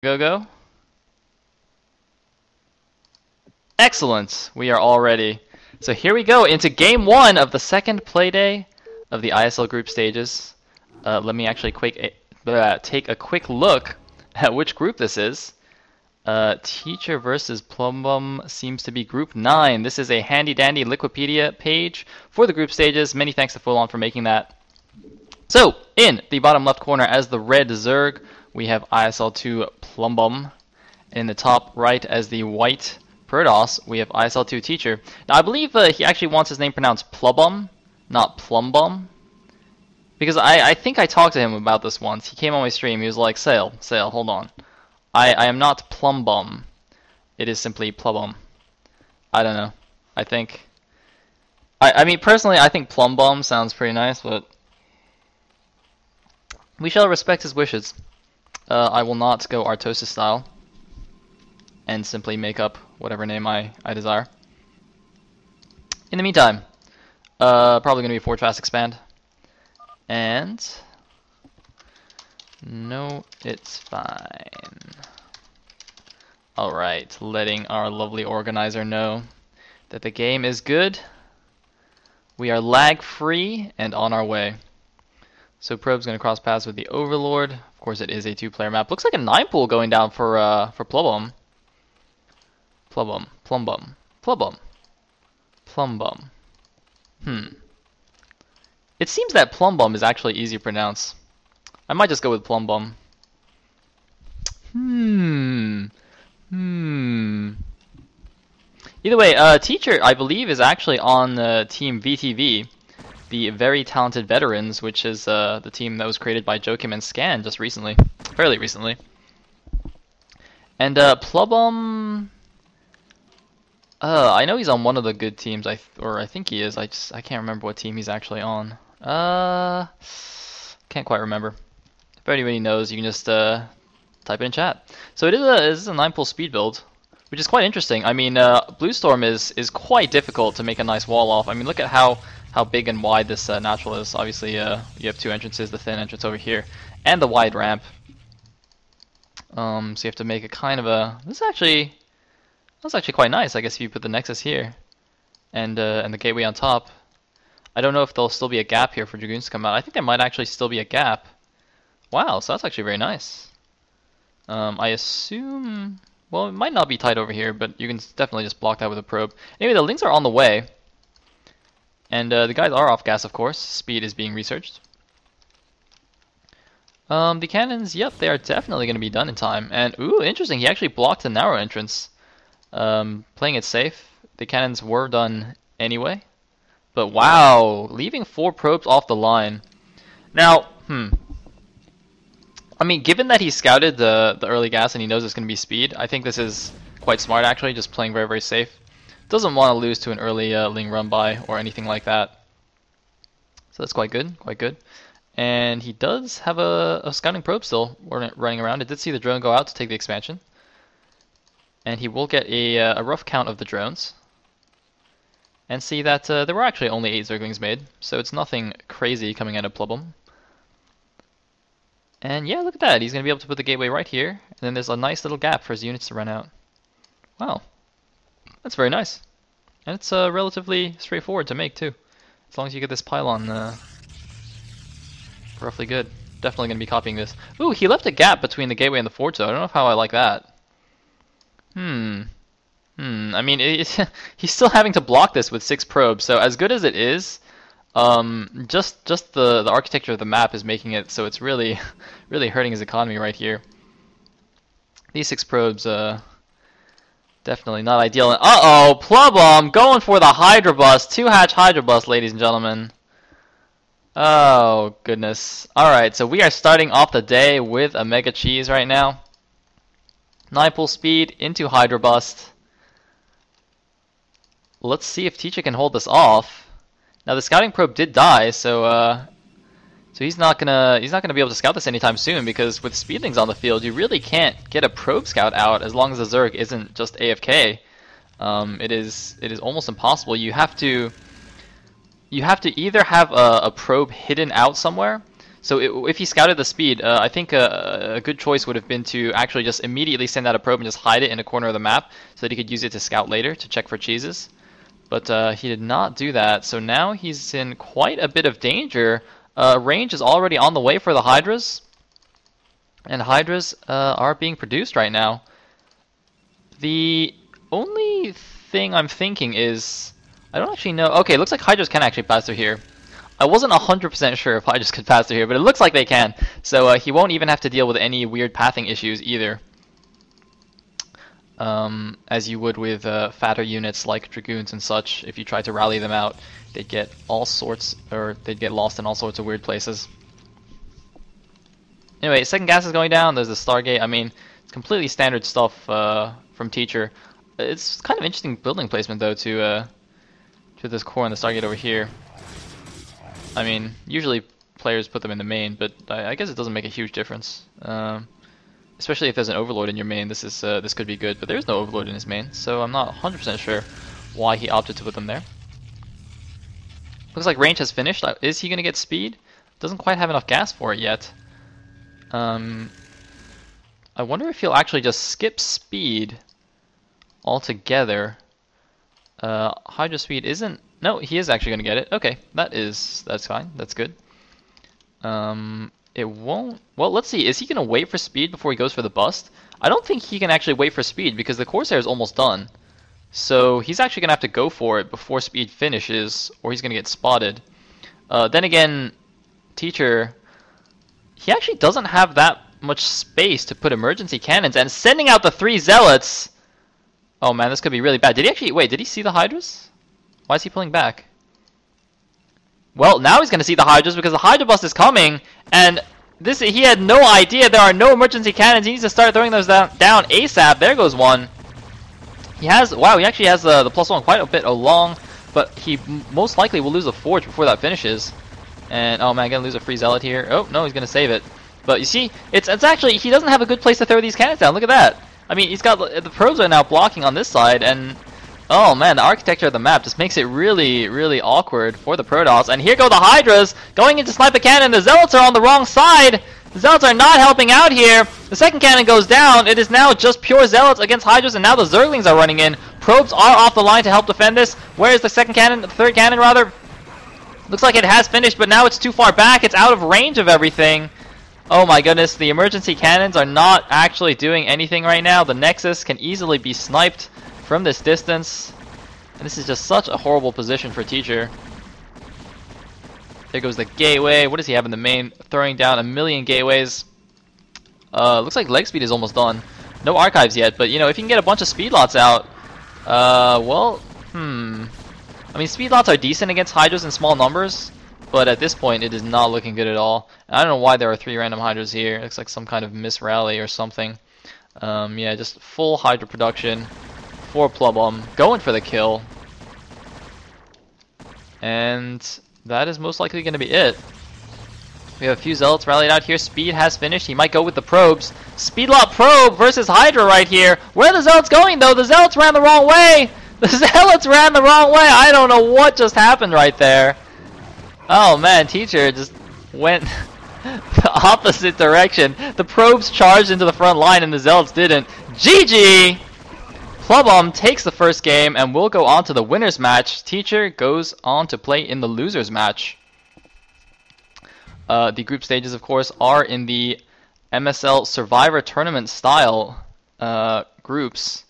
Go, go. Excellent. We are all ready. So here we go into game one of the second play day of the ISL group stages. Let me actually take a quick look at which group this is. Teacher versus Plumbum seems to be group 9. This is a handy-dandy Liquipedia page for the group stages. Many thanks to Fullon for making that. So, in the bottom left corner as the red Zerg, we have ISL2-Plumbum. In the top right as the white Protoss, we have ISL2-Teacher. Now, I believe he actually wants his name pronounced Plumbum, not Plumbum. Because I think I talked to him about this once. He came on my stream, he was like, Sail, hold on. I am not Plumbum. It is simply Plumbum. I don't know. I think... I mean, personally, I think Plumbum sounds pretty nice, but... we shall respect his wishes. I will not go Artosis style. And simply make up whatever name I desire. In the meantime, probably going to be Forge Fast Expand. And... no, it's fine. Alright, letting our lovely organizer know that the game is good. We are lag-free and on our way. So Probe's going to cross paths with the Overlord. Of course, it is a 2-player map. Looks like a 9-pool going down for Plumbum. Plumbum. It seems that Plumbum is actually easy to pronounce. I might just go with Plumbum. Either way, Teacher, I believe, is actually on Team VTV, the Very Talented Veterans, which is the team that was created by Joachim and Scan just recently, fairly recently. And Plumbum, I know he's on one of the good teams, I think he is. I can't remember what team he's actually on. Can't quite remember. If anybody knows, you can just type it in chat. So it is a 9-pool speed build, which is quite interesting. I mean, Blue Storm is quite difficult to make a nice wall off. I mean, look at how big and wide this natural is. Obviously, you have 2 entrances, the thin entrance over here, and the wide ramp. So you have to make a kind of a... that's actually quite nice, I guess, if you put the Nexus here, and the gateway on top. I don't know if there'll still be a gap here for Dragoons to come out. I think there might actually still be a gap. Wow, so that's actually very nice. I assume... well, it might not be tight over here, but you can definitely just block that with a probe. Anyway, the links are on the way. And the guys are off gas, of course. Speed is being researched. The cannons, yep, they are definitely going to be done in time. And, ooh, interesting, he actually blocked the narrow entrance. Playing it safe. The cannons were done anyway. But wow, leaving 4 probes off the line. Now, I mean, given that he scouted the early gas and he knows it's going to be speed, I think this is quite smart actually, just playing very, very safe. Doesn't want to lose to an early Ling run by or anything like that. So that's quite good, quite good. And he does have a scouting probe still running around. It did see the drone go out to take the expansion. And he will get a rough count of the drones. And see that there were actually only 8 Zerglings made, so it's nothing crazy coming out of Plumbum. And yeah, look at that, he's going to be able to put the gateway right here, and then there's a nice little gap for his units to run out. Wow, that's very nice. And it's relatively straightforward to make too, as long as you get this pylon roughly good. Definitely going to be copying this. Ooh, he left a gap between the gateway and the forge though, I don't know how I like that. I mean, he's still having to block this with 6 probes, so as good as it is, just the architecture of the map is making it so it's really hurting his economy right here. These 6 probes, definitely not ideal. And uh-oh, Plumbum going for the Hydra Bust, 2-hatch Hydra Bust, ladies and gentlemen. Oh, goodness. Alright, so we are starting off the day with a Mega Cheese right now. 9-pool speed into Hydra Bust. Let's see if Teacher can hold this off. Now the scouting probe did die, so he's not gonna be able to scout this anytime soon, because with speedlings on the field, you really can't get a probe scout out as long as the Zerg isn't just AFK. It is almost impossible. You have to either have a probe hidden out somewhere, So if he scouted the speed, I think a good choice would have been to actually just immediately send out a probe and just hide it in a corner of the map so that he could use it to scout later to check for cheeses. But he did not do that, so now he's in quite a bit of danger. Range is already on the way for the Hydras, and Hydras are being produced right now. The only thing I'm thinking is, I don't actually know. Okay, it looks like Hydras can actually pass through here. I wasn't 100% sure if Hydras could pass through here, but it looks like they can. So he won't even have to deal with any weird pathing issues either. As you would with fatter units like Dragoons and such. If you try to rally them out, they'd get all sorts, or they'd get lost in all sorts of weird places. Anyway, second gas is going down. There's the Stargate. I mean, it's completely standard stuff from Teacher. It's kind of interesting building placement though to this core and the Stargate over here. I mean, usually players put them in the main, but I guess it doesn't make a huge difference. Especially if there's an Overlord in your main, this could be good. But there's no Overlord in his main, so I'm not 100% sure why he opted to put them there. Looks like range has finished. Is he going to get speed? Doesn't quite have enough gas for it yet. I wonder if he'll actually just skip speed altogether. Hydra speed isn't... No, he is actually going to get it. Okay, that's fine. That's good. It won't... Well, let's see. Is he going to wait for speed before he goes for the bust? I don't think he can actually wait for speed because the Corsair is almost done. So he's actually going to have to go for it before speed finishes, or he's going to get spotted. Then again, Teacher, he actually doesn't have that much space to put emergency cannons, and sending out the 3 Zealots... Oh man, this could be really bad. Did he actually... Wait, did he see the Hydras? Why is he pulling back? Well, now he's going to see the Hydras because the Hydra bust is coming, and he had no idea there are no emergency cannons. He needs to start throwing those down ASAP. There goes one. He actually has the +1 quite a bit along, but he most likely will lose a Forge before that finishes. And, oh man, going to lose a free Zealot here. Oh, no, he's going to save it. But you see, it's actually, he doesn't have a good place to throw these cannons down. Look at that. I mean, he's got, the probes are now blocking on this side, and... Oh man, the architecture of the map just makes it really, really awkward for the Protoss. And here go the Hydras going into snipe a cannon. The Zealots are on the wrong side. The Zealots are not helping out here. The second cannon goes down. It is now just pure Zealots against Hydras, and now the Zerglings are running in. Probes are off the line to help defend this. Where is the second cannon? The third cannon, rather. Looks like it has finished, but now it's too far back. It's out of range of everything. Oh my goodness, the emergency cannons are not actually doing anything right now. The Nexus can easily be sniped from this distance, and this is just such a horrible position for Teacher. There goes the gateway. What does he have in the main? Throwing down 1,000,000 gateways. Looks like leg speed is almost done. No archives yet, but you know, if you can get a bunch of speed lots out, I mean, speed lots are decent against Hydras in small numbers, but at this point it is not looking good at all. And I don't know why there are 3 random Hydras here. It looks like some kind of misrally or something. Yeah, just full Hydra production for Plumbum, going for the kill. And that is most likely going to be it. We have a few Zealots rallied out here. Speed has finished. He might go with the probes. Speed lot probe versus Hydra right here. Where are the Zealots going though? The Zealots ran the wrong way. The Zealots ran the wrong way. I don't know what just happened right there. Oh man, Teacher just went the opposite direction. The probes charged into the front line and the Zealots didn't. GG! Plumbum takes the first game and will go on to the winner's match. Teacher goes on to play in the loser's match. The group stages, of course, are in the MSL Survivor Tournament style groups.